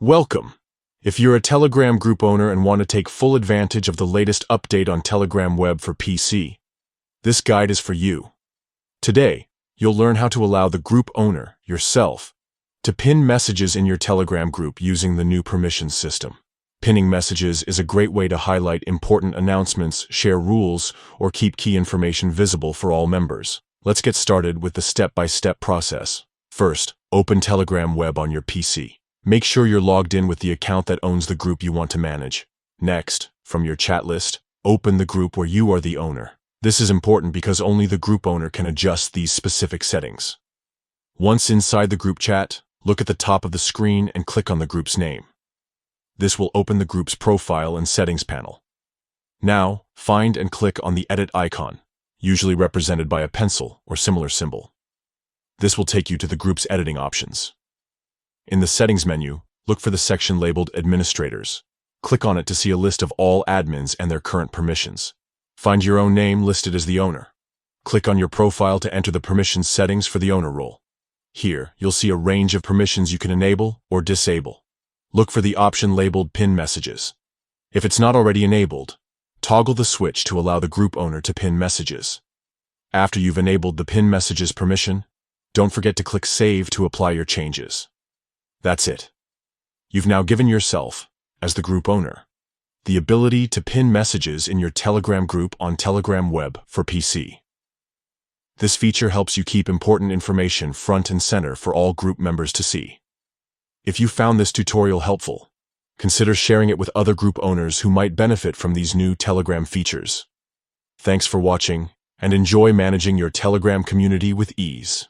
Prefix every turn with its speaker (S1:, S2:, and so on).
S1: Welcome! If you're a Telegram group owner and want to take full advantage of the latest update on Telegram Web for PC, this guide is for you. Today, you'll learn how to allow the group owner, yourself, to pin messages in your Telegram group using the new permissions system. Pinning messages is a great way to highlight important announcements, share rules, or keep key information visible for all members. Let's get started with the step-by-step process. First, open Telegram Web on your PC. Make sure you're logged in with the account that owns the group you want to manage. Next, from your chat list, open the group where you are the owner. This is important because only the group owner can adjust these specific settings. Once inside the group chat, look at the top of the screen and click on the group's name. This will open the group's profile and settings panel. Now, find and click on the edit icon, usually represented by a pencil or similar symbol. This will take you to the group's editing options. In the settings menu, look for the section labeled Administrators. Click on it to see a list of all admins and their current permissions. Find your own name listed as the owner. Click on your profile to enter the permissions settings for the owner role. Here, you'll see a range of permissions you can enable or disable. Look for the option labeled Pin Messages. If it's not already enabled, toggle the switch to allow the group owner to pin messages. After you've enabled the Pin Messages permission, don't forget to click Save to apply your changes. That's it. You've now given yourself, as the group owner, the ability to pin messages in your Telegram group on Telegram Web for PC. This feature helps you keep important information front and center for all group members to see. If you found this tutorial helpful, consider sharing it with other group owners who might benefit from these new Telegram features. Thanks for watching, and enjoy managing your Telegram community with ease.